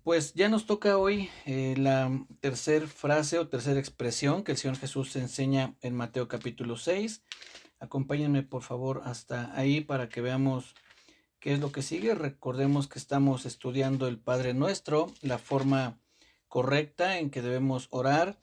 Pues ya nos toca hoy la tercera frase o tercera expresión que el Señor Jesús enseña en Mateo capítulo 6. Acompáñenme por favor hasta ahí para que veamos qué es lo que sigue. Recordemos que estamos estudiando el Padre Nuestro, la forma correcta en que debemos orar.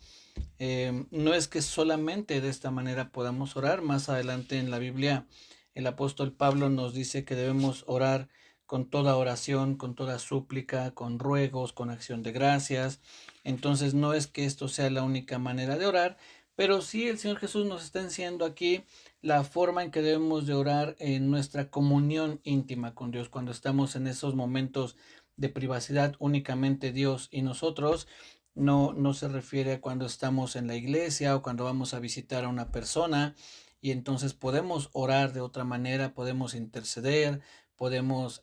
No es que solamente de esta manera podamos orar. Más adelante en la Biblia el apóstol Pablo nos dice que debemos orar con toda oración, con toda súplica, con ruegos, con acción de gracias. Entonces no es que esto sea la única manera de orar, pero sí el Señor Jesús nos está enseñando aquí la forma en que debemos de orar en nuestra comunión íntima con Dios, cuando estamos en esos momentos de privacidad únicamente Dios y nosotros. No se refiere a cuando estamos en la iglesia o cuando vamos a visitar a una persona y entonces podemos orar de otra manera, podemos interceder, podemos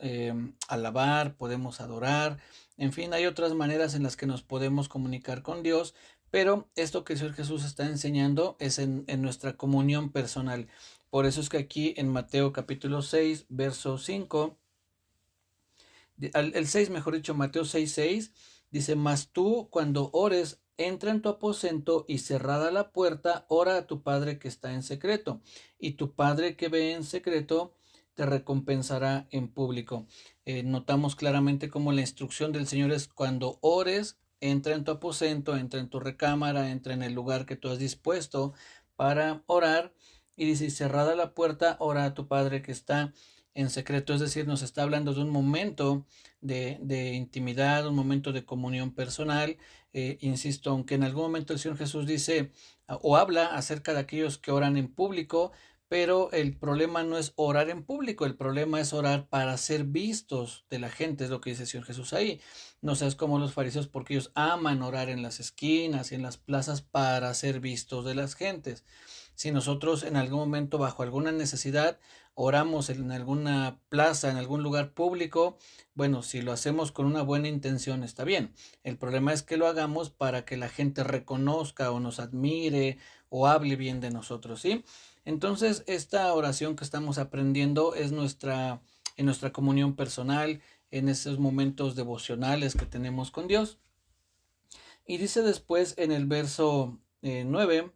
alabar, podemos adorar, en fin, hay otras maneras en las que nos podemos comunicar con Dios, pero esto que el Señor Jesús está enseñando es en nuestra comunión personal. Por eso es que aquí en Mateo capítulo 6, verso 5, el 6 mejor dicho, Mateo 6 6 dice: mas tú cuando ores, entra en tu aposento y cerrada la puerta, ora a tu Padre que está en secreto, y tu Padre que ve en secreto te recompensará en público. Notamos claramente cómo la instrucción del Señor es: cuando ores, entra en tu aposento, entra en tu recámara, entra en el lugar que tú has dispuesto para orar, y dice: cerrada la puerta, ora a tu Padre que está en secreto. Es decir, nos está hablando de un momento de intimidad, un momento de comunión personal. Insisto, aunque en algún momento el Señor Jesús dice o habla acerca de aquellos que oran en público, pero el problema no es orar en público, el problema es orar para ser vistos de la gente, es lo que dice el Señor Jesús ahí. No seas como los fariseos, porque ellos aman orar en las esquinas y en las plazas para ser vistos de las gentes. Si nosotros en algún momento, bajo alguna necesidad, oramos en alguna plaza, en algún lugar público, bueno, si lo hacemos con una buena intención está bien. El problema es que lo hagamos para que la gente reconozca o nos admire o hable bien de nosotros, ¿sí? Entonces, esta oración que estamos aprendiendo es en nuestra comunión personal, en esos momentos devocionales que tenemos con Dios. Y dice después en el verso 9: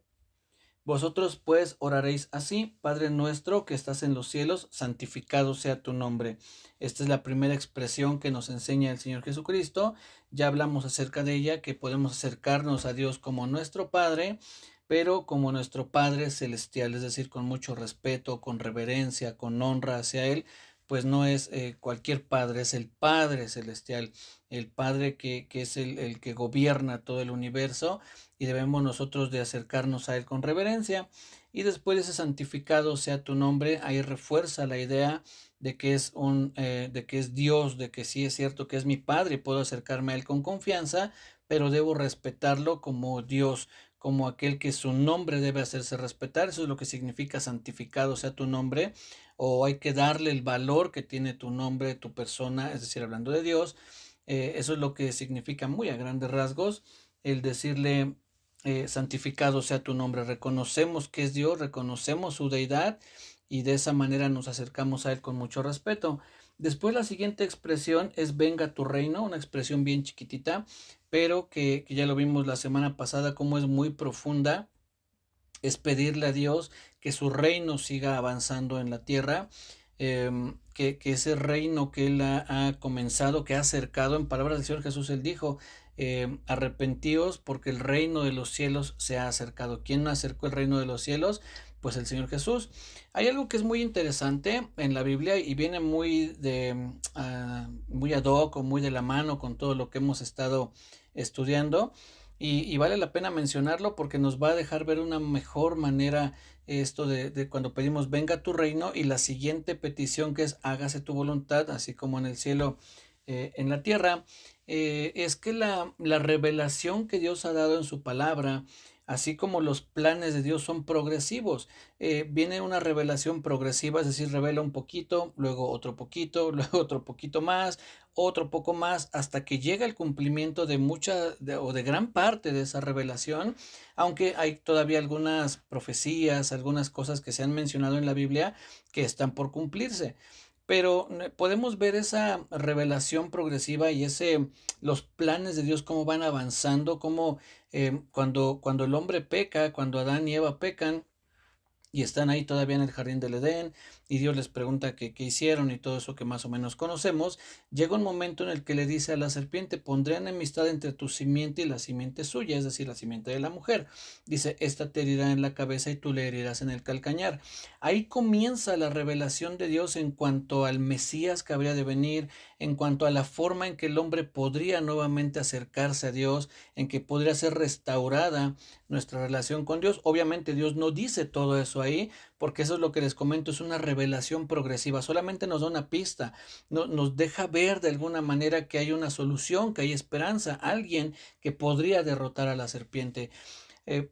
vosotros pues oraréis así: Padre nuestro que estás en los cielos, santificado sea tu nombre. Esta es la primera expresión que nos enseña el Señor Jesucristo. Ya hablamos acerca de ella, que podemos acercarnos a Dios como nuestro Padre, pero como nuestro Padre celestial, es decir, con mucho respeto, con reverencia, con honra hacia Él. Pues no es cualquier Padre, es el Padre celestial, el Padre que es el que gobierna todo el universo, y debemos nosotros de acercarnos a Él con reverencia. Y después de ese: santificado sea tu nombre, ahí refuerza la idea de que de que es Dios, de que sí es cierto que es mi Padre y puedo acercarme a Él con confianza, pero debo respetarlo como Dios, como aquel que su nombre debe hacerse respetar. Eso es lo que significa santificado sea tu nombre, o hay que darle el valor que tiene tu nombre, tu persona, es decir, hablando de Dios. Eso es lo que significa muy a grandes rasgos el decirle: santificado sea tu nombre. Reconocemos que es Dios, reconocemos su deidad y de esa manera nos acercamos a Él con mucho respeto. Después la siguiente expresión es: venga tu reino, una expresión bien chiquitita, pero que ya lo vimos la semana pasada, como es muy profunda. Es pedirle a Dios que su reino siga avanzando en la tierra, que ese reino que Él ha comenzado, que ha acercado. En palabras del Señor Jesús, Él dijo: arrepentíos porque el reino de los cielos se ha acercado. ¿Quién acercó el reino de los cielos? Pues el Señor Jesús. Hay algo que es muy interesante en la Biblia y viene muy ad hoc o muy de la mano con todo lo que hemos estado estudiando. Y vale la pena mencionarlo porque nos va a dejar ver una mejor manera esto de cuando pedimos venga tu reino, y la siguiente petición, que es hágase tu voluntad, así como en el cielo, en la tierra. Es que la revelación que Dios ha dado en su palabra, así como los planes de Dios, son progresivos. Viene una revelación progresiva, es decir, revela un poquito, luego otro poquito, luego otro poquito más, otro poco más, hasta que llega el cumplimiento de o de gran parte de esa revelación. Aunque hay todavía algunas profecías, algunas cosas que se han mencionado en la Biblia que están por cumplirse. pero podemos ver esa revelación progresiva y los planes de Dios, cómo van avanzando, cómo cuando el hombre peca, cuando Adán y Eva pecan, y están ahí todavía en el jardín del Edén, y Dios les pregunta qué hicieron y todo eso que más o menos conocemos. Llega un momento en el que le dice a la serpiente: pondré enemistad entre tu simiente y la simiente suya, es decir, la simiente de la mujer. Dice: esta te herirá en la cabeza y tú le herirás en el calcañar. Ahí comienza la revelación de Dios en cuanto al Mesías que habría de venir, en cuanto a la forma en que el hombre podría nuevamente acercarse a Dios, en que podría ser restaurada nuestra relación con Dios. Obviamente Dios no dice todo eso ahí, porque eso es lo que les comento, es una revelación progresiva, solamente nos da una pista, nos deja ver de alguna manera que hay una solución, que hay esperanza, alguien que podría derrotar a la serpiente.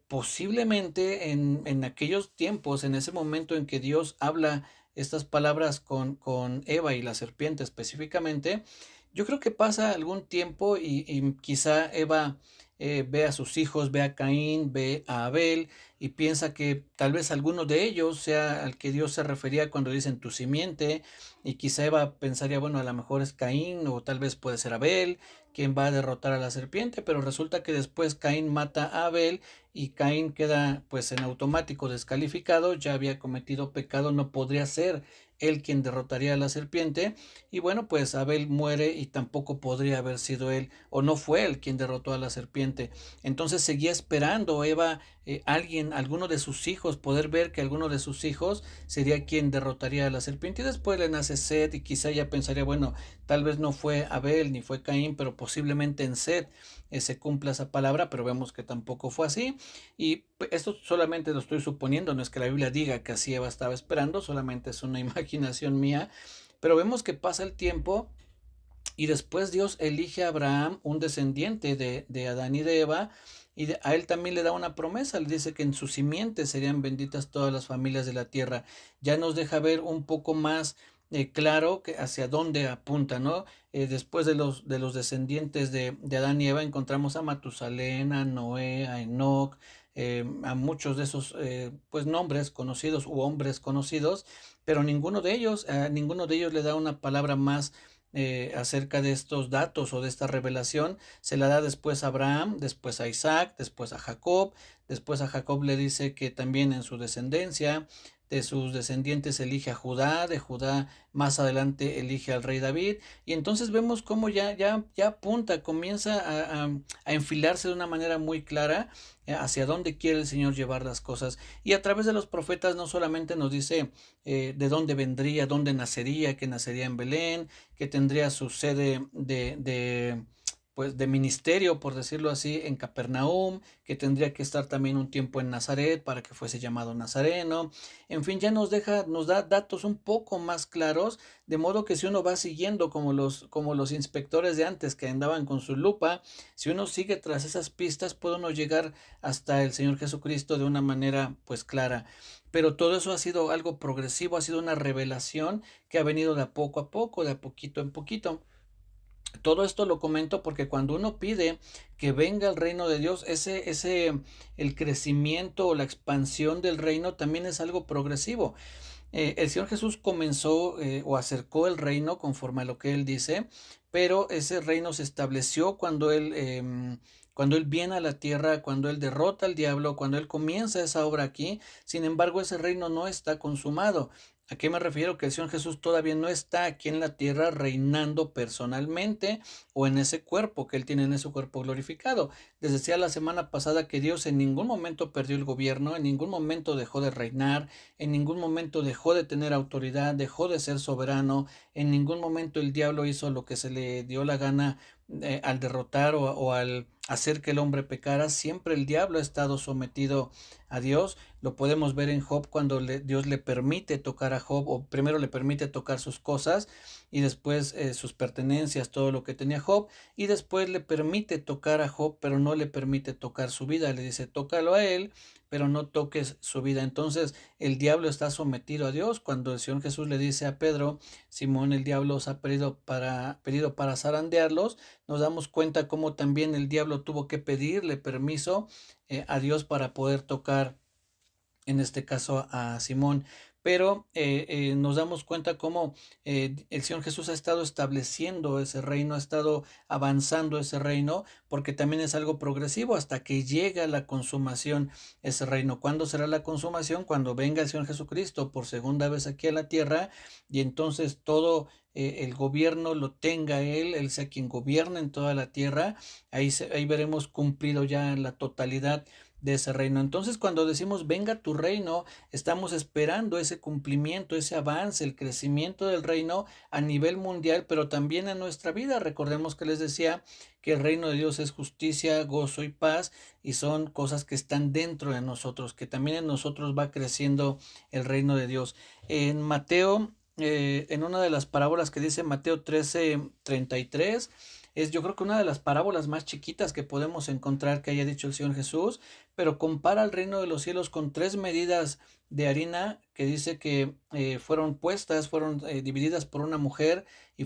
Posiblemente en aquellos tiempos, en ese momento en que Dios habla estas palabras con Eva y la serpiente específicamente, yo creo que pasa algún tiempo y quizá Eva ve a sus hijos, ve a Caín, ve a Abel y piensa que tal vez alguno de ellos sea al que Dios se refería cuando dicen tu simiente, y quizá Eva pensaría, bueno, a lo mejor es Caín o tal vez puede ser Abel quien va a derrotar a la serpiente, pero resulta que después Caín mata a Abel y Caín queda pues en automático descalificado, ya había cometido pecado, no podría ser él quien derrotaría a la serpiente, y bueno, pues Abel muere y tampoco podría haber sido él, o no fue él quien derrotó a la serpiente. Entonces seguía esperando Eva, alguno de sus hijos, poder ver que alguno de sus hijos sería quien derrotaría a la serpiente, y después le nace Set y quizá ella pensaría, bueno, tal vez no fue Abel ni fue Caín, pero posiblemente en Set se cumpla esa palabra, pero vemos que tampoco fue así. Y esto solamente lo estoy suponiendo, no es que la Biblia diga que así Eva estaba esperando, solamente es una imaginación mía, pero vemos que pasa el tiempo y después Dios elige a Abraham, un descendiente de Adán y de Eva, y a él también le da una promesa, le dice que en su simiente serían benditas todas las familias de la tierra. Ya nos deja ver un poco más claro que hacia dónde apunta, ¿no? Después de los descendientes de Adán y Eva encontramos a Matusalén, a Noé, a Enoc, a muchos de esos pues nombres conocidos u hombres conocidos, pero ninguno de ellos le da una palabra más acerca de estos datos o de esta revelación. Se la da después a Abraham, después a Isaac, después a Jacob. Después a Jacob le dice que también en su descendencia, de sus descendientes elige a Judá, de Judá más adelante elige al rey David, y entonces vemos cómo ya apunta, comienza a enfilarse de una manera muy clara hacia dónde quiere el Señor llevar las cosas. Y a través de los profetas no solamente nos dice de dónde vendría, dónde nacería, que nacería en Belén, que tendría su sede pues de ministerio, por decirlo así, en Capernaum, que tendría que estar también un tiempo en Nazaret para que fuese llamado Nazareno. En fin, ya nos da datos un poco más claros, de modo que si uno va siguiendo como los inspectores de antes que andaban con su lupa, si uno sigue tras esas pistas, puede uno llegar hasta el Señor Jesucristo de una manera pues clara. Pero todo eso ha sido algo progresivo, ha sido una revelación que ha venido de a poco a poco, de a poquito en poquito. Todo esto lo comento porque cuando uno pide que venga el reino de Dios, el crecimiento o la expansión del reino también es algo progresivo. El Señor Jesús comenzó o acercó el reino conforme a lo que Él dice, pero ese reino se estableció cuando Él viene a la tierra, cuando Él derrota al diablo, cuando Él comienza esa obra aquí. Sin embargo, ese reino no está consumado. ¿A qué me refiero? Que el Señor Jesús todavía no está aquí en la tierra reinando personalmente o en ese cuerpo que Él tiene, en ese cuerpo glorificado. Les decía la semana pasada que Dios en ningún momento perdió el gobierno, en ningún momento dejó de reinar, en ningún momento dejó de tener autoridad, dejó de ser soberano, en ningún momento el diablo hizo lo que se le dio la gana al derrotar o al hacer que el hombre pecara. Siempre el diablo ha estado sometido a Dios. Lo podemos ver en Job cuando Dios le permite tocar a Job, o primero le permite tocar sus cosas y después sus pertenencias, todo lo que tenía Job, y después le permite tocar a Job, pero no le permite tocar su vida. Le dice, tócalo a él, pero no toques su vida. Entonces el diablo está sometido a Dios. Cuando el Señor Jesús le dice a Pedro, Simón, el diablo os ha pedido para zarandearlos, nos damos cuenta cómo también el diablo tuvo que pedirle permiso a Dios para poder tocar en este caso a Simón. pero nos damos cuenta cómo el Señor Jesús ha estado estableciendo ese reino, ha estado avanzando ese reino, porque también es algo progresivo hasta que llega la consumación ese reino. ¿Cuándo será la consumación? Cuando venga el Señor Jesucristo por segunda vez aquí a la tierra y entonces todo el gobierno lo tenga Él sea quien gobierna en toda la tierra, ahí veremos cumplido ya la totalidad de ese reino. Entonces, cuando decimos venga tu reino, estamos esperando ese cumplimiento, ese avance, el crecimiento del reino a nivel mundial, pero también en nuestra vida. Recordemos que les decía que el reino de Dios es justicia, gozo y paz, y son cosas que están dentro de nosotros, que también en nosotros va creciendo el reino de Dios. En Mateo, en una de las parábolas que dice Mateo 13:33, es yo creo que una de las parábolas más chiquitas que podemos encontrar que haya dicho el Señor Jesús, pero compara el reino de los cielos con tres medidas de harina que dice que fueron puestas, fueron divididas por una mujer y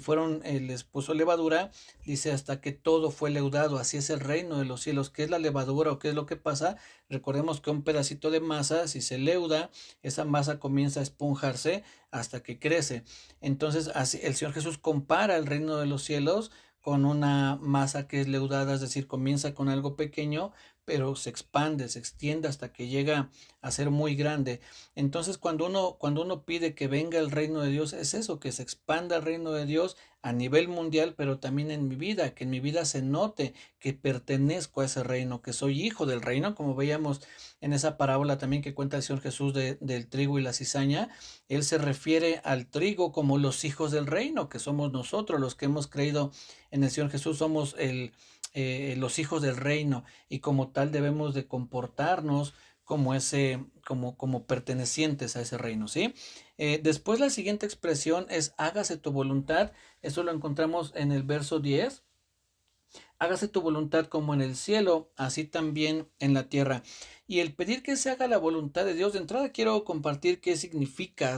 les puso levadura, dice hasta que todo fue leudado. Así es el reino de los cielos. ¿Qué es la levadura o qué es lo que pasa? Recordemos que un pedacito de masa, si se leuda, esa masa comienza a esponjarse hasta que crece. Entonces, así el Señor Jesús compara el reino de los cielos con una masa que es leudada, es decir, comienza con algo pequeño, pero se expande, se extiende hasta que llega a ser muy grande. Entonces, cuando uno pide que venga el reino de Dios, es eso, que se expanda el reino de Dios a nivel mundial, pero también en mi vida, que en mi vida se note que pertenezco a ese reino, que soy hijo del reino, como veíamos en esa parábola también que cuenta el Señor Jesús del trigo y la cizaña. Él se refiere al trigo como los hijos del reino, que somos nosotros los que hemos creído en el Señor Jesús, somos los hijos del reino y como tal debemos de comportarnos como pertenecientes a ese reino, ¿sí? Después la siguiente expresión es hágase tu voluntad. Eso lo encontramos en el verso 10. Hágase tu voluntad como en el cielo, así también en la tierra. Y el pedir que se haga la voluntad de Dios, de entrada quiero compartir qué significa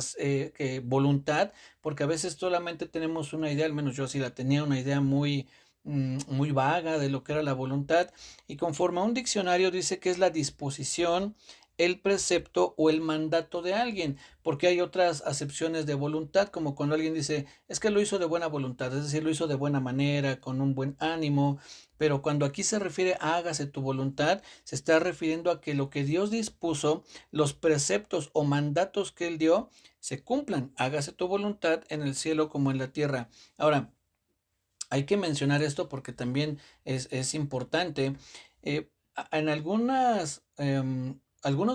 voluntad, porque a veces solamente tenemos una idea, al menos yo sí la tenía, una idea muy vaga de lo que era la voluntad, y conforme a un diccionario dice que es la disposición, el precepto o el mandato de alguien, porque hay otras acepciones de voluntad, como cuando alguien dice, es que lo hizo de buena voluntad, es decir, lo hizo de buena manera, con un buen ánimo, pero cuando aquí se refiere a hágase tu voluntad, se está refiriendo a que lo que Dios dispuso, los preceptos o mandatos que Él dio, se cumplan. Hágase tu voluntad en el cielo como en la tierra. Ahora, hay que mencionar esto porque también es importante. En algunos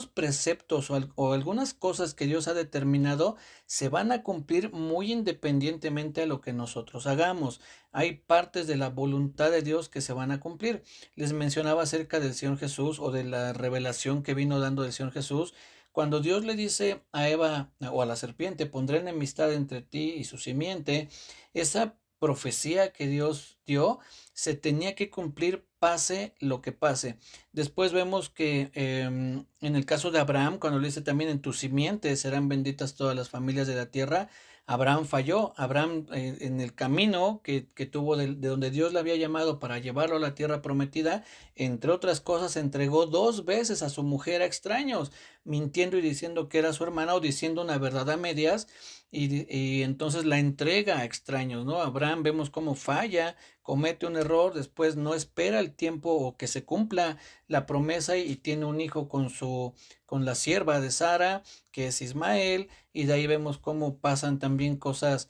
preceptos o algunas cosas que Dios ha determinado se van a cumplir muy independientemente a lo que nosotros hagamos. Hay partes de la voluntad de Dios que se van a cumplir. Les mencionaba acerca del Señor Jesús o de la revelación que vino dando el Señor Jesús. Cuando Dios le dice a Eva o a la serpiente, pondré enemistad entre ti y su simiente, esa profecía que Dios dio se tenía que cumplir pase lo que pase. Después vemos que en el caso de Abraham, cuando le dice también en tu simiente serán benditas todas las familias de la tierra, Abraham falló. Abraham en el camino que tuvo de donde Dios le había llamado para llevarlo a la tierra prometida, entre otras cosas, entregó 2 veces a su mujer a extraños, mintiendo y diciendo que era su hermana o diciendo una verdad a medias y entonces la entrega a extraños, ¿no? Abraham vemos cómo falla, comete un error, después no espera el tiempo o que se cumpla la promesa y tiene un hijo con la sierva de Sara, que es Ismael, y de ahí vemos cómo pasan también cosas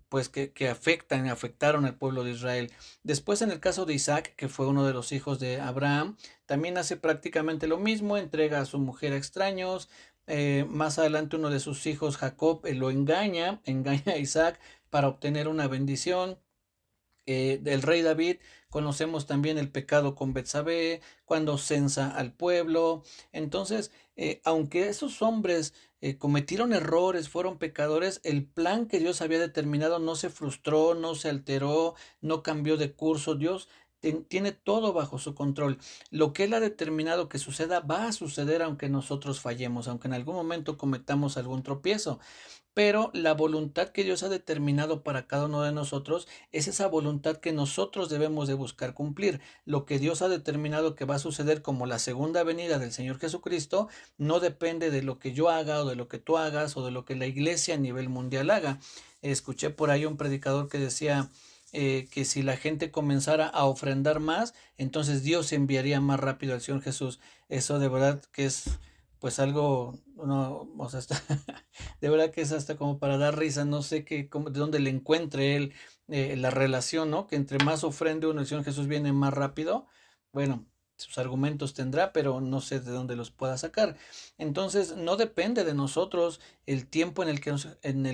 pues que afectaron al pueblo de Israel. Después en el caso de Isaac, que fue uno de los hijos de Abraham, también hace prácticamente lo mismo, entrega a su mujer a extraños. Más adelante uno de sus hijos, Jacob, lo engaña a Isaac para obtener una bendición. Del rey David conocemos también el pecado con Betsabé, cuando censa al pueblo. Entonces, aunque esos hombres cometieron errores, fueron pecadores, el plan que Dios había determinado no se frustró, no se alteró, no cambió de curso. Dios tiene todo bajo su control. Lo que Él ha determinado que suceda va a suceder aunque nosotros fallemos, aunque en algún momento cometamos algún tropiezo. pero la voluntad que Dios ha determinado para cada uno de nosotros es esa voluntad que nosotros debemos de buscar cumplir. Lo que Dios ha determinado que va a suceder como la segunda venida del Señor Jesucristo no depende de lo que yo haga o de lo que tú hagas o de lo que la iglesia a nivel mundial haga. Escuché por ahí un predicador que decía que si la gente comenzara a ofrendar más, entonces Dios enviaría más rápido al Señor Jesús. Eso de verdad que es pues algo, no, o sea, está, de verdad que es hasta como para dar risa, no sé qué, de dónde le encuentre él la relación, ¿no? Que entre más ofrende uno, el Señor Jesús viene más rápido. Bueno, sus argumentos tendrá, pero no sé de dónde los pueda sacar. Entonces, no depende de nosotros el tiempo en el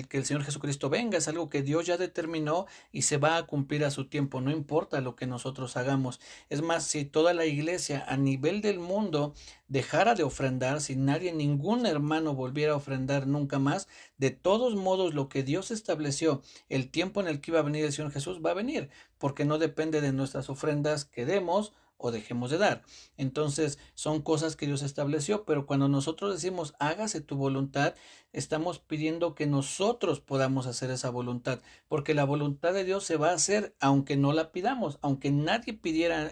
que el Señor Jesucristo venga, es algo que Dios ya determinó y se va a cumplir a su tiempo, no importa lo que nosotros hagamos. Es más, si toda la iglesia a nivel del mundo dejara de ofrendar, si nadie, ningún hermano volviera a ofrendar nunca más, de todos modos lo que Dios estableció, el tiempo en el que iba a venir el Señor Jesús va a venir, porque no depende de nuestras ofrendas que demos o dejemos de dar. Entonces son cosas que Dios estableció, pero cuando nosotros decimos hágase tu voluntad, estamos pidiendo que nosotros podamos hacer esa voluntad, porque la voluntad de Dios se va a hacer aunque no la pidamos, aunque nadie pidiera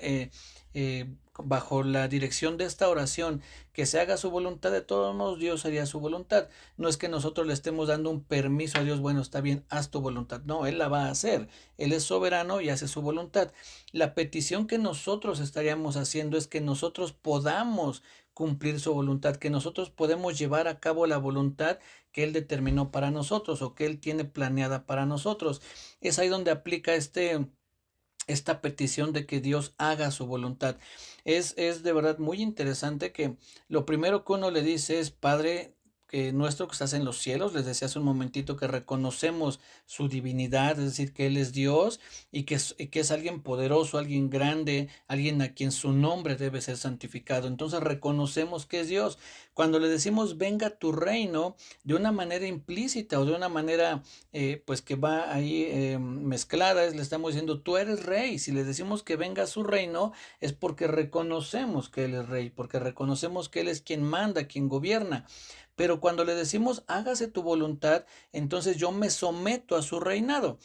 bajo la dirección de esta oración que se haga su voluntad, de todos modos Dios haría su voluntad. No es que nosotros le estemos dando un permiso a Dios, bueno, está bien, haz tu voluntad. No, Él la va a hacer. Él es soberano y hace su voluntad. La petición que nosotros estaríamos haciendo es que nosotros podamos cumplir su voluntad, que nosotros podemos llevar a cabo la voluntad que Él determinó para nosotros o que Él tiene planeada para nosotros. Es ahí donde aplica esta petición de que Dios haga su voluntad. Es de verdad muy interesante que lo primero que uno le dice es, Padre que nuestro que estás en los cielos, les decía hace un momentito que reconocemos su divinidad, es decir, que Él es Dios y que es alguien poderoso, alguien grande, alguien a quien su nombre debe ser santificado. Entonces reconocemos que es Dios. Cuando le decimos venga tu reino, de una manera implícita o de una manera pues que va ahí mezclada, le estamos diciendo, tú eres rey. Si le decimos que venga a su reino, es porque reconocemos que Él es rey, porque reconocemos que Él es quien manda, quien gobierna. Pero cuando le decimos hágase tu voluntad, entonces yo me someto a su reinado.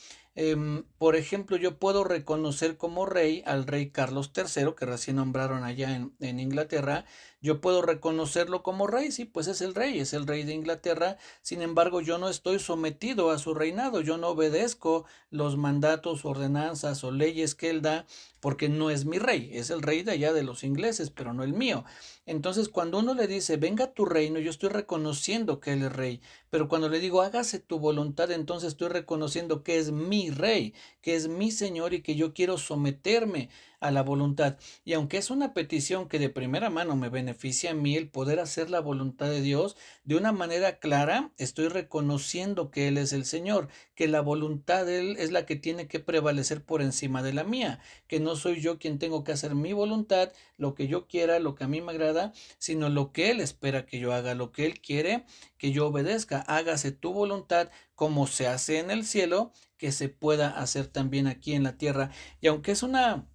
Por ejemplo, yo puedo reconocer como rey al rey Carlos III, que recién nombraron allá en Inglaterra. Yo puedo reconocerlo como rey, sí, pues es el rey de Inglaterra. Sin embargo, yo no estoy sometido a su reinado, yo no obedezco los mandatos, ordenanzas o leyes que él da, porque no es mi rey, es el rey de allá de los ingleses, pero no el mío. Entonces, cuando uno le dice, venga tu reino, yo estoy reconociendo que Él es rey, pero cuando le digo, hágase tu voluntad, entonces estoy reconociendo que es mi rey, que es mi Señor y que yo quiero someterme a la voluntad. Y aunque es una petición que de primera mano me beneficia a mí el poder hacer la voluntad de Dios, de una manera clara estoy reconociendo que Él es el Señor, que la voluntad de Él es la que tiene que prevalecer por encima de la mía, que no soy yo quien tengo que hacer mi voluntad, lo que yo quiera, lo que a mí me agrada, sino lo que Él espera que yo haga, lo que Él quiere que yo obedezca. Hágase tu voluntad como se hace en el cielo, que se pueda hacer también aquí en la tierra. Y aunque es una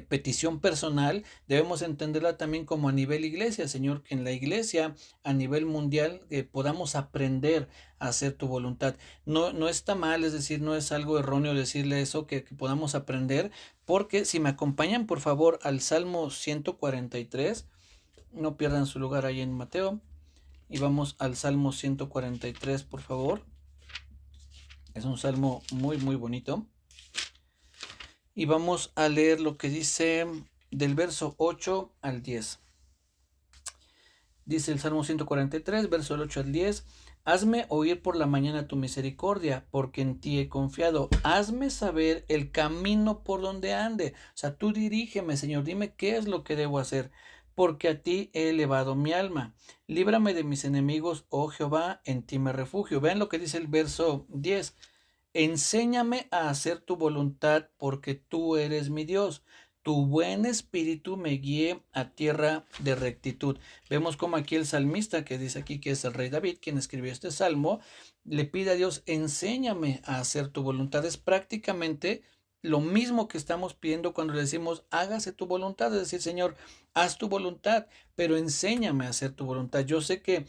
petición personal, debemos entenderla también como a nivel iglesia, Señor, que en la iglesia a nivel mundial podamos aprender a hacer tu voluntad. No, no está mal, es decir, no es algo erróneo decirle eso, que podamos aprender, porque si me acompañan por favor al Salmo 143, no pierdan su lugar ahí en Mateo, y vamos al Salmo 143, por favor. Es un salmo muy, muy bonito. Y vamos a leer lo que dice del verso 8 al 10. Dice el Salmo 143, verso 8 al 10. Hazme oír por la mañana tu misericordia, porque en ti he confiado. Hazme saber el camino por donde ande. O sea, tú dirígeme, Señor, dime qué es lo que debo hacer, porque a ti he elevado mi alma. Líbrame de mis enemigos, oh Jehová, en ti me refugio. Vean lo que dice el verso 10. Enséñame a hacer tu voluntad, porque tú eres mi Dios. Tu buen espíritu me guíe a tierra de rectitud. Vemos como aquí el salmista, que dice aquí que es el rey David, quien escribió este salmo, le pide a Dios, enséñame a hacer tu voluntad. Es prácticamente lo mismo que estamos pidiendo cuando le decimos, hágase tu voluntad. Es decir, Señor, haz tu voluntad, pero enséñame a hacer tu voluntad. Yo sé que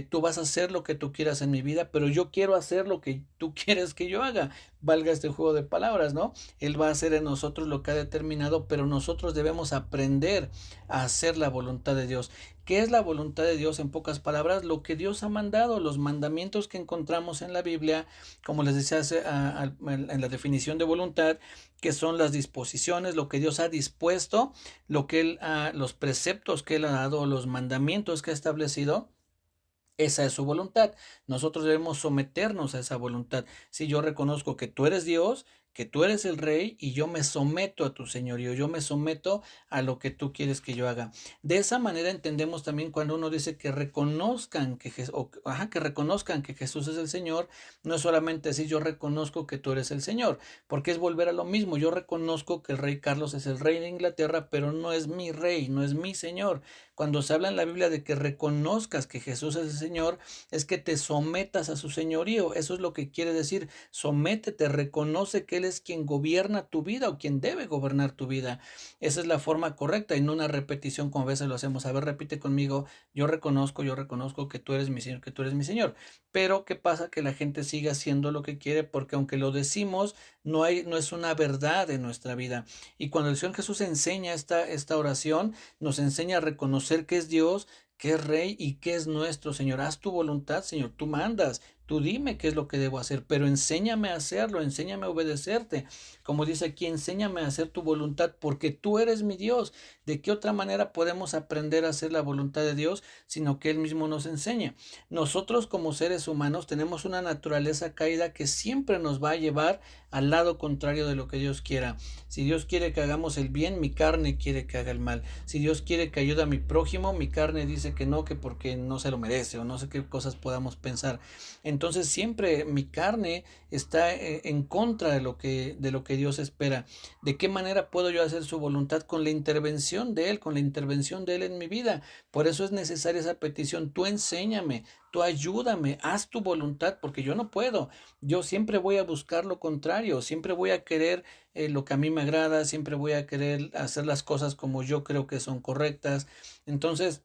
tú vas a hacer lo que tú quieras en mi vida, pero yo quiero hacer lo que tú quieres que yo haga. Valga este juego de palabras, ¿no? Él va a hacer en nosotros lo que ha determinado, pero nosotros debemos aprender a hacer la voluntad de Dios. ¿Qué es la voluntad de Dios? En pocas palabras, lo que Dios ha mandado, los mandamientos que encontramos en la Biblia, como les decía en la definición de voluntad, que son las disposiciones, lo que Dios ha dispuesto, lo que los preceptos que Él ha dado, los mandamientos que ha establecido. Esa es su voluntad. Nosotros debemos someternos a esa voluntad. Si yo reconozco que tú eres Dios, que tú eres el rey y yo me someto a tu señorío, yo me someto a lo que tú quieres que yo haga. De esa manera entendemos también cuando uno dice que reconozcan que reconozcan que Jesús es el Señor, no es solamente decir yo reconozco que tú eres el Señor, porque es volver a lo mismo. Yo reconozco que el rey Carlos es el rey de Inglaterra, pero no es mi rey, no es mi Señor. Cuando se habla en la Biblia de que reconozcas que Jesús es el Señor, es que te sometas a su señorío. Eso es lo que quiere decir. Sométete, reconoce que Él es quien gobierna tu vida o quien debe gobernar tu vida. Esa es la forma correcta y no una repetición como a veces lo hacemos. A ver, repite conmigo. Yo reconozco que tú eres mi Señor, que tú eres mi Señor. Pero ¿qué pasa? Que la gente sigue haciendo lo que quiere porque aunque lo decimos, no es una verdad en nuestra vida. Y cuando el Señor Jesús enseña esta oración, nos enseña a reconocer que es Dios, que es Rey y que es nuestro Señor. Haz tu voluntad, Señor. Tú mandas, tú dime qué es lo que debo hacer, pero enséñame a hacerlo, enséñame a obedecerte. Como dice aquí, enséñame a hacer tu voluntad porque tú eres mi Dios. ¿De qué otra manera podemos aprender a hacer la voluntad de Dios sino que Él mismo nos enseña? Nosotros como seres humanos tenemos una naturaleza caída que siempre nos va a llevar al lado contrario de lo que Dios quiera. Si Dios quiere que hagamos el bien, mi carne quiere que haga el mal. Si Dios quiere que ayude a mi prójimo, mi carne dice que no, que porque no se lo merece o no sé qué cosas podamos pensar. Entonces siempre mi carne está en contra de lo que Dios espera. ¿De qué manera puedo yo hacer su voluntad? Con la intervención de Él, con la intervención de Él en mi vida. Por eso es necesaria esa petición. Tú enséñame, tú ayúdame, haz tu voluntad, porque yo no puedo. Yo siempre voy a buscar lo contrario, siempre voy a querer lo que a mí me agrada, siempre voy a querer hacer las cosas como yo creo que son correctas. Entonces,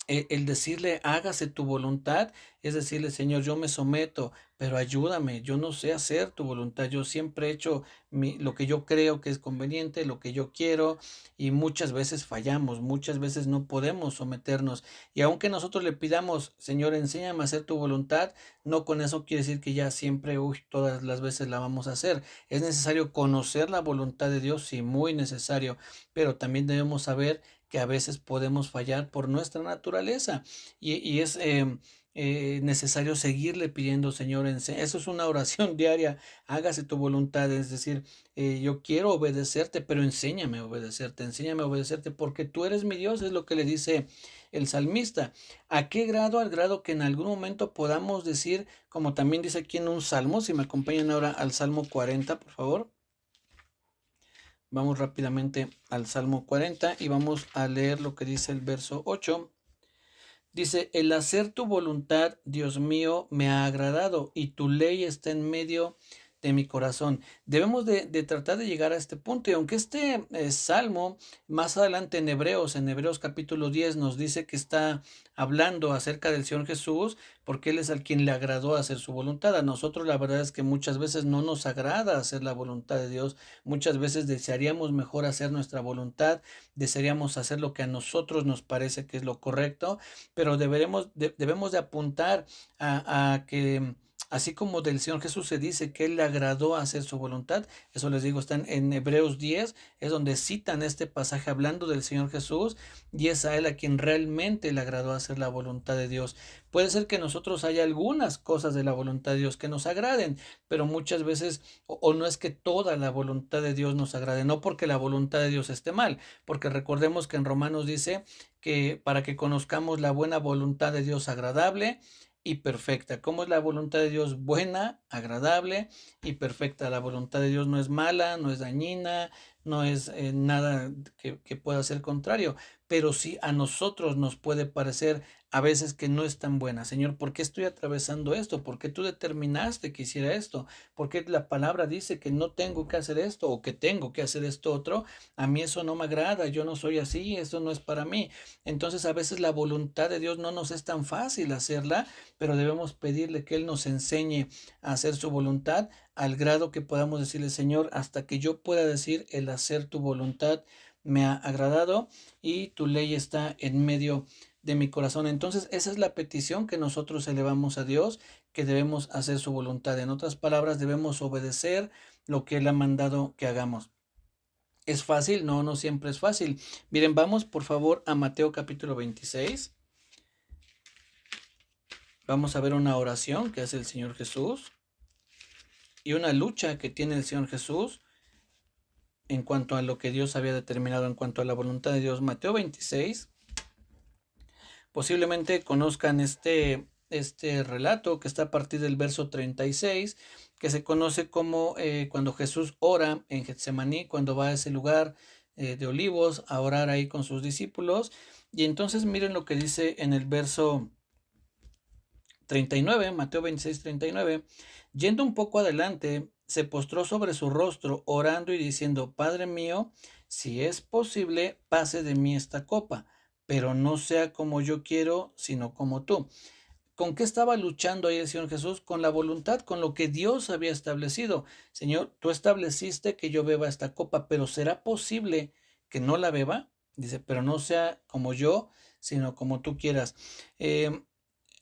el decirle, hágase tu voluntad, es decirle, Señor, yo me someto, pero ayúdame, yo no sé hacer tu voluntad, yo siempre he hecho lo que yo creo que es conveniente, lo que yo quiero, y muchas veces fallamos, muchas veces no podemos someternos, y aunque nosotros le pidamos, Señor, enséñame a hacer tu voluntad, no con eso quiere decir que ya siempre, todas las veces la vamos a hacer. Es necesario conocer la voluntad de Dios, sí, muy necesario, pero también debemos saber que a veces podemos fallar por nuestra naturaleza y es necesario seguirle pidiendo, Señor, eso es una oración diaria, hágase tu voluntad, es decir, yo quiero obedecerte, pero enséñame a obedecerte, porque tú eres mi Dios, es lo que le dice el salmista. ¿A qué grado? Al grado que en algún momento podamos decir, como también dice aquí en un salmo, si me acompañan ahora al Salmo 40, por favor. Vamos rápidamente al Salmo 40 y vamos a leer lo que dice el verso 8. Dice, el hacer tu voluntad, Dios mío, me ha agradado y tu ley está en medio de mi corazón. Debemos de tratar de llegar a este punto y aunque este salmo más adelante en Hebreos capítulo 10 nos dice que está hablando acerca del Señor Jesús porque Él es al quien le agradó hacer su voluntad. A nosotros la verdad es que muchas veces no nos agrada hacer la voluntad de Dios, muchas veces desearíamos mejor hacer nuestra voluntad, desearíamos hacer lo que a nosotros nos parece que es lo correcto, pero debemos de apuntar a que así como del Señor Jesús se dice que Él le agradó hacer su voluntad, eso les digo, está en Hebreos 10, es donde citan este pasaje hablando del Señor Jesús, y es a Él a quien realmente le agradó hacer la voluntad de Dios. Puede ser que nosotros haya algunas cosas de la voluntad de Dios que nos agraden, pero muchas veces, o no es que toda la voluntad de Dios nos agrade, no porque la voluntad de Dios esté mal, porque recordemos que en Romanos dice que para que conozcamos la buena voluntad de Dios agradable y perfecta. ¿Cómo es la voluntad de Dios? Buena, agradable y perfecta. La voluntad de Dios no es mala, no es dañina, no es nada que pueda ser contrario, pero sí a nosotros nos puede parecer a veces que no es tan buena. Señor, ¿por qué estoy atravesando esto? ¿Por qué tú determinaste que hiciera esto? ¿Por qué la palabra dice que no tengo que hacer esto o que tengo que hacer esto otro? A mí eso no me agrada, yo no soy así, eso no es para mí. Entonces a veces la voluntad de Dios no nos es tan fácil hacerla, pero debemos pedirle que Él nos enseñe a hacer su voluntad al grado que podamos decirle, Señor, hasta que yo pueda decir el hacer tu voluntad me ha agradado y tu ley está en medio de mi corazón. Entonces, esa es la petición que nosotros elevamos a Dios, que debemos hacer su voluntad. En otras palabras, debemos obedecer lo que Él ha mandado que hagamos. ¿Es fácil? No, no siempre es fácil. Miren, vamos por favor a Mateo capítulo 26. Vamos a ver una oración que hace el Señor Jesús y una lucha que tiene el Señor Jesús en cuanto a lo que Dios había determinado, en cuanto a la voluntad de Dios. Mateo 26. Posiblemente conozcan este relato que está a partir del verso 36, que se conoce como cuando Jesús ora en Getsemaní, cuando va a ese lugar de Olivos a orar ahí con sus discípulos. Y entonces miren lo que dice en el verso 39, Mateo 26, 39. Yendo un poco adelante, se postró sobre su rostro, orando y diciendo, Padre mío, si es posible, pase de mí esta copa, pero no sea como yo quiero, sino como tú. ¿Con qué estaba luchando ahí el Señor Jesús? Con la voluntad, con lo que Dios había establecido. Señor, tú estableciste que yo beba esta copa, pero ¿será posible que no la beba? Dice, pero no sea como yo, sino como tú quieras. Eh,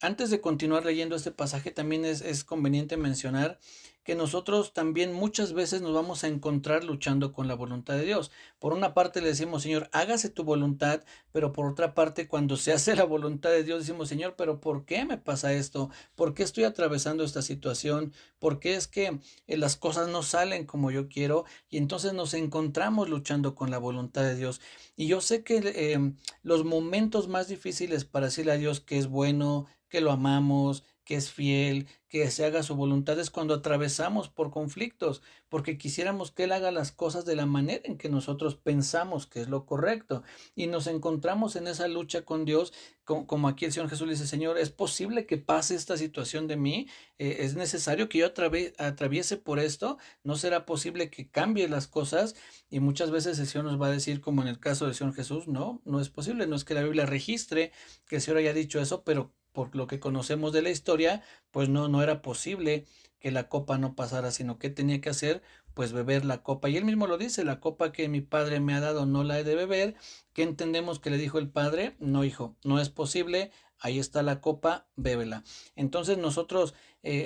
Antes de continuar leyendo este pasaje, también es conveniente mencionar que nosotros también muchas veces nos vamos a encontrar luchando con la voluntad de Dios. Por una parte le decimos, Señor, hágase tu voluntad, pero por otra parte, cuando se hace la voluntad de Dios, decimos, Señor, pero ¿por qué me pasa esto? ¿Por qué estoy atravesando esta situación? ¿Por qué es que las cosas no salen como yo quiero? Y entonces nos encontramos luchando con la voluntad de Dios. Y yo sé que los momentos más difíciles para decirle a Dios que es bueno, que lo amamos, que es fiel, que se haga su voluntad, es cuando atravesamos por conflictos, porque quisiéramos que Él haga las cosas de la manera en que nosotros pensamos que es lo correcto. Y nos encontramos en esa lucha con Dios, como aquí el Señor Jesús le dice, Señor, ¿es posible que pase esta situación de mí? ¿Es necesario que yo atraviese por esto? ¿No será posible que cambie las cosas? Y muchas veces el Señor nos va a decir, como en el caso del Señor Jesús, no, no es posible, no es que la Biblia registre que el Señor haya dicho eso, pero por lo que conocemos de la historia, pues no era posible que la copa no pasara, sino que tenía que hacer, pues beber la copa. Y él mismo lo dice, la copa que mi padre me ha dado no la he de beber. ¿Qué entendemos que le dijo el padre? No, hijo, no es posible. Ahí está la copa, bébela. Entonces nosotros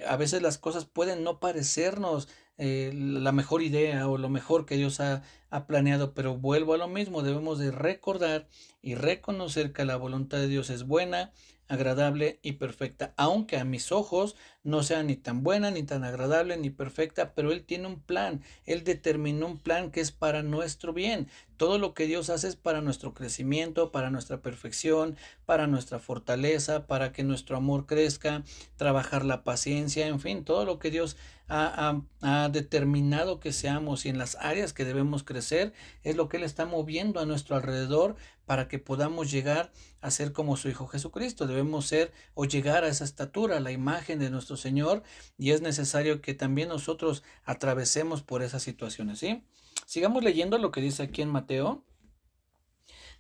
a veces las cosas pueden no parecernos la mejor idea o lo mejor que Dios ha planeado, pero vuelvo a lo mismo, debemos de recordar y reconocer que la voluntad de Dios es buena, agradable y perfecta, aunque a mis ojos no sea ni tan buena, ni tan agradable, ni perfecta, pero Él tiene un plan, Él determinó un plan que es para nuestro bien. Todo lo que Dios hace es para nuestro crecimiento, para nuestra perfección, para nuestra fortaleza, para que nuestro amor crezca, trabajar la paciencia, en fin, todo lo que Dios ha determinado que seamos y en las áreas que debemos crecer, es lo que Él está moviendo a nuestro alrededor para que podamos llegar a ser como su Hijo Jesucristo. Debemos ser o llegar a esa estatura, a la imagen de nuestro Señor, y es necesario que también nosotros atravesemos por esas situaciones, ¿sí? Sigamos leyendo lo que dice aquí en Mateo.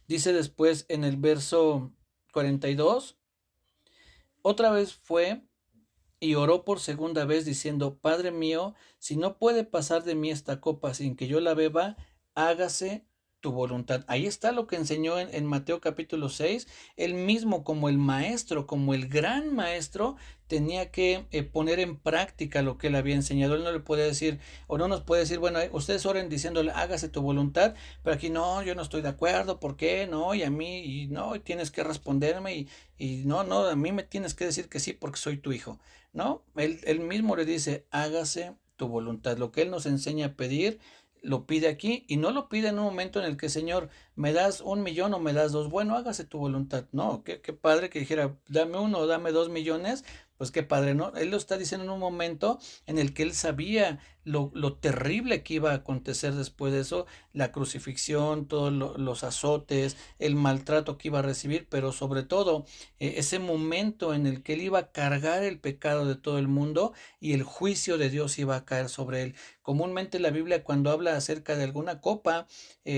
Dice después en el verso 42, otra vez fue y oró por segunda vez diciendo, Padre mío, si no puede pasar de mí esta copa sin que yo la beba, hágase tu voluntad. Ahí está lo que enseñó en Mateo capítulo 6. Él mismo como el maestro, como el gran maestro, tenía que poner en práctica lo que él había enseñado. Él no le puede decir, o no nos puede decir, bueno, ustedes oren diciéndole, hágase tu voluntad, pero aquí no, yo no estoy de acuerdo, ¿por qué? No, y a mí, y no, tienes que responderme, y no, no, a mí me tienes que decir que sí porque soy tu hijo. ¿No? Él mismo le dice, hágase tu voluntad. Lo que Él nos enseña a pedir, lo pide aquí y no lo pide en un momento en el que, Señor, ¿me das 1 millón o me das dos? Bueno, hágase tu voluntad. No, qué padre que dijera, dame 1 o dame 2 millones. Pues qué padre, ¿no? Él lo está diciendo en un momento en el que él sabía lo terrible que iba a acontecer después de eso, la crucifixión, todos los azotes, el maltrato que iba a recibir, pero sobre todo ese momento en el que él iba a cargar el pecado de todo el mundo y el juicio de Dios iba a caer sobre él. Comúnmente la Biblia, cuando habla acerca de alguna copa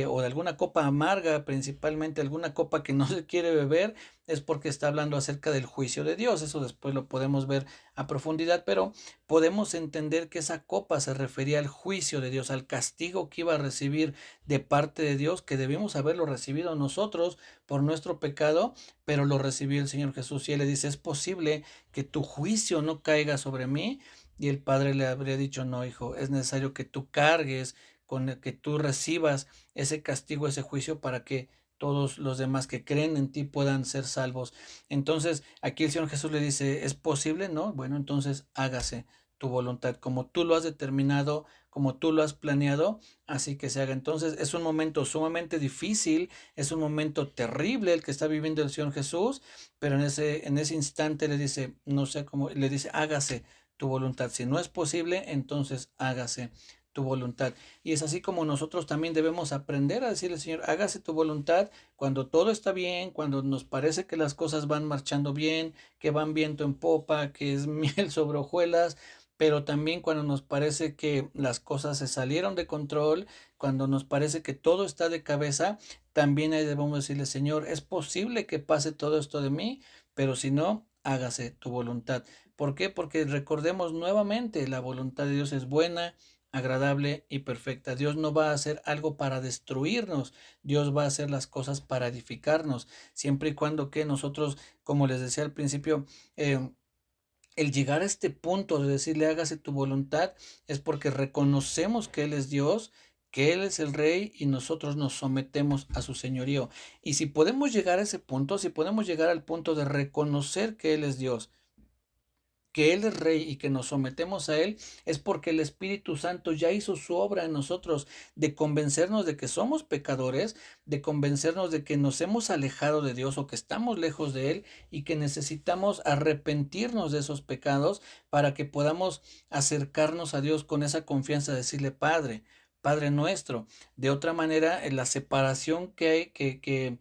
o de alguna copa amarga, principalmente alguna copa que no se quiere beber, es porque está hablando acerca del juicio de Dios. Eso después lo podemos ver a profundidad, pero podemos entender que esa copa se refería al juicio de Dios, al castigo que iba a recibir de parte de Dios, que debimos haberlo recibido nosotros por nuestro pecado, pero lo recibió el Señor Jesús. Y él le dice, es posible que tu juicio no caiga sobre mí. Y el padre le habría dicho, no, hijo, es necesario que tú cargues, con el que tú recibas ese castigo, ese juicio, para que todos los demás que creen en ti puedan ser salvos. Entonces, aquí el Señor Jesús le dice, ¿es posible? No, bueno, entonces hágase tu voluntad, como tú lo has determinado, como tú lo has planeado, así que se haga. Entonces, es un momento sumamente difícil, es un momento terrible el que está viviendo el Señor Jesús, pero en ese instante le dice, no sé cómo, le dice, hágase tu voluntad. Si no es posible, entonces hágase tu voluntad. Y es así como nosotros también debemos aprender a decirle, Señor, hágase tu voluntad cuando todo está bien, cuando nos parece que las cosas van marchando bien, que van viento en popa, que es miel sobre hojuelas, pero también cuando nos parece que las cosas se salieron de control, cuando nos parece que todo está de cabeza, también ahí debemos decirle, Señor, es posible que pase todo esto de mí, pero si no, hágase tu voluntad. ¿Por qué? Porque recordemos nuevamente, la voluntad de Dios es buena, agradable y perfecta. Dios no va a hacer algo para destruirnos, Dios va a hacer las cosas para edificarnos, siempre y cuando que nosotros, como les decía al principio, el llegar a este punto de decirle hágase tu voluntad es porque reconocemos que Él es Dios, que Él es el Rey y nosotros nos sometemos a su señorío. Y si podemos llegar a ese punto, si podemos llegar al punto de reconocer que Él es Dios, que Él es Rey y que nos sometemos a Él, es porque el Espíritu Santo ya hizo su obra en nosotros, de convencernos de que somos pecadores, de convencernos de que nos hemos alejado de Dios o que estamos lejos de Él y que necesitamos arrepentirnos de esos pecados para que podamos acercarnos a Dios con esa confianza, decirle, Padre, Padre nuestro. De otra manera, en la separación que hay,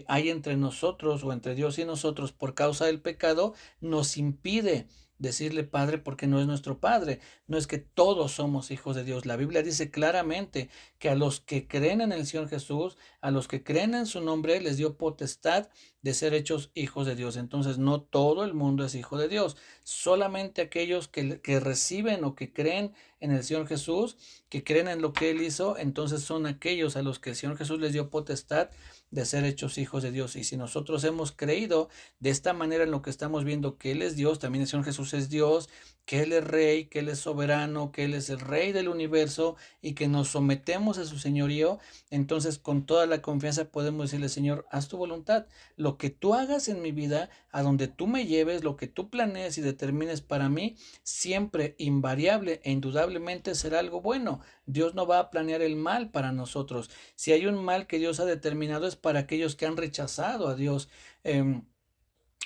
hay entre nosotros o entre Dios y nosotros por causa del pecado, nos impide decirle Padre porque no es nuestro Padre. No es que todos somos hijos de Dios. La Biblia dice claramente que a los que creen en el Señor Jesús, a los que creen en su nombre, les dio potestad de ser hechos hijos de Dios. Entonces no todo el mundo es hijo de Dios. Solamente aquellos que reciben o que creen en el Señor Jesús, que creen en lo que Él hizo, entonces son aquellos a los que el Señor Jesús les dio potestad de ser hechos hijos de Dios. Y si nosotros hemos creído de esta manera en lo que estamos viendo que Él es Dios, también el Señor Jesús es Dios, que Él es Rey, que Él es soberano, que Él es el Rey del universo y que nos sometemos a su señorío, entonces con toda la confianza podemos decirle, Señor, haz tu voluntad. Lo que tú hagas en mi vida, a donde tú me lleves, lo que tú planees y determines para mí, siempre invariable e indudablemente será algo bueno. Dios no va a planear el mal para nosotros. Si hay un mal que Dios ha determinado es para aquellos que han rechazado a Dios.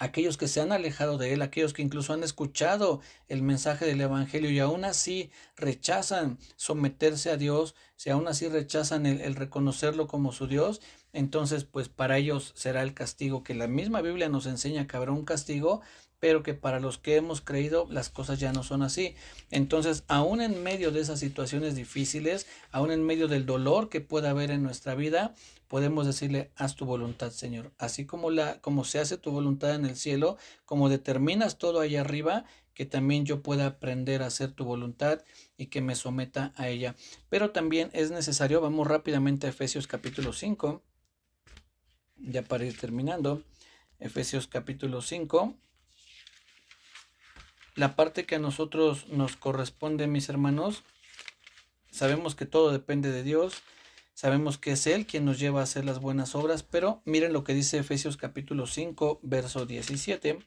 Aquellos que se han alejado de Él, aquellos que incluso han escuchado el mensaje del Evangelio y aún así rechazan someterse a Dios, si aún así rechazan el reconocerlo como su Dios, entonces pues para ellos será el castigo, que la misma Biblia nos enseña que habrá un castigo, pero que para los que hemos creído las cosas ya no son así. Entonces, aún en medio de esas situaciones difíciles, aún en medio del dolor que pueda haber en nuestra vida, podemos decirle, haz tu voluntad, Señor. Así como se hace tu voluntad en el cielo, como determinas todo allá arriba, que también yo pueda aprender a hacer tu voluntad y que me someta a ella. Pero también es necesario, vamos rápidamente a Efesios capítulo 5, ya para ir terminando. Efesios capítulo 5. La parte que a nosotros nos corresponde, mis hermanos, sabemos que todo depende de Dios, sabemos que es Él quien nos lleva a hacer las buenas obras, pero miren lo que dice Efesios capítulo 5, verso 17.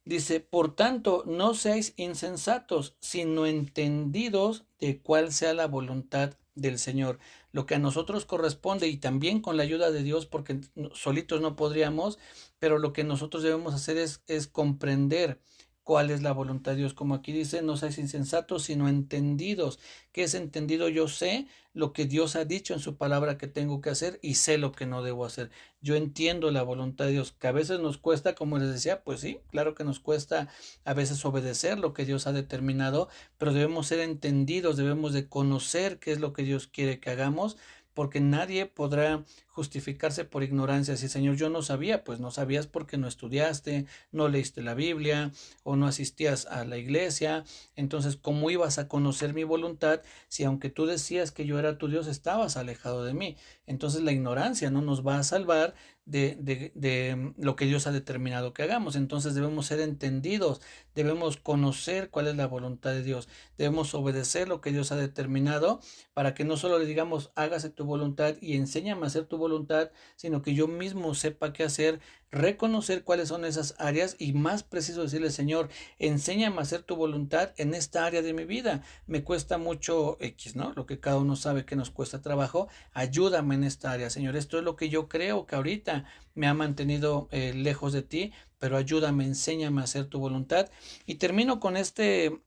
Dice, por tanto, no seáis insensatos, sino entendidos de cuál sea la voluntad del Señor. Lo que a nosotros corresponde y también con la ayuda de Dios, porque solitos no podríamos, pero lo que nosotros debemos hacer es comprender cuál es la voluntad de Dios. Como aquí dice, no seáis insensatos, sino entendidos. ¿Qué es entendido? Yo sé lo que Dios ha dicho en su palabra que tengo que hacer y sé lo que no debo hacer. Yo entiendo la voluntad de Dios, que a veces nos cuesta, como les decía, pues sí, claro que nos cuesta a veces obedecer lo que Dios ha determinado, pero debemos ser entendidos, debemos de conocer qué es lo que Dios quiere que hagamos, porque nadie podrá justificarse por ignorancia. Si Señor, yo no sabía, pues no sabías porque no estudiaste, no leíste la Biblia o no asistías a la iglesia. Entonces, ¿cómo ibas a conocer mi voluntad si aunque tú decías que yo era tu Dios, estabas alejado de mí? Entonces la ignorancia no nos va a salvar de lo que Dios ha determinado que hagamos. Entonces debemos ser entendidos, debemos conocer cuál es la voluntad de Dios, debemos obedecer lo que Dios ha determinado para que no solo le digamos hágase tu voluntad y enséñame a hacer tu voluntad, sino que yo mismo sepa qué hacer, reconocer cuáles son esas áreas y más preciso decirle, Señor, enséñame a hacer tu voluntad en esta área de mi vida. Me cuesta mucho X, ¿no? Lo que cada uno sabe que nos cuesta trabajo. Ayúdame en esta área, Señor. Esto es lo que yo creo que ahorita me ha mantenido lejos de ti, pero ayúdame, enséñame a hacer tu voluntad. Y termino con este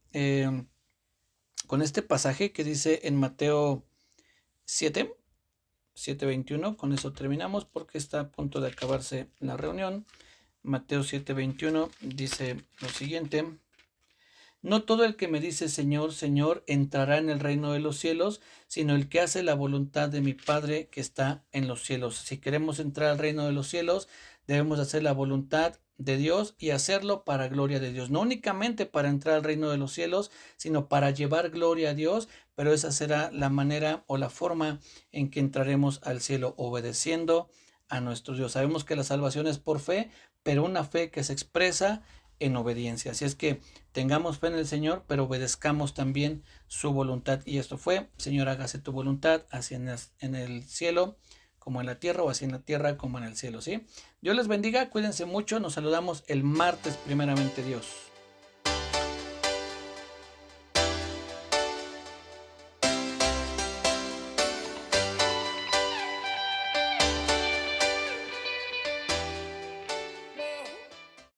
pasaje que dice en Mateo 7, 7:21. Con eso terminamos porque está a punto de acabarse la reunión. Mateo 7:21 dice lo siguiente: no todo el que me dice Señor, Señor, entrará en el reino de los cielos, sino el que hace la voluntad de mi Padre que está en los cielos. Si queremos entrar al reino de los cielos, debemos hacer la voluntad de Dios y hacerlo para gloria de Dios. No únicamente para entrar al reino de los cielos, sino para llevar gloria a Dios, pero esa será la manera o la forma en que entraremos al cielo, obedeciendo a nuestro Dios. Sabemos que la salvación es por fe, pero una fe que se expresa en obediencia. Así es que tengamos fe en el Señor, pero obedezcamos también su voluntad. Y esto fue, Señor, hágase tu voluntad, así en el cielo como en la tierra, o así en la tierra como en el cielo, ¿sí? Dios les bendiga, cuídense mucho, nos saludamos el martes, primeramente Dios.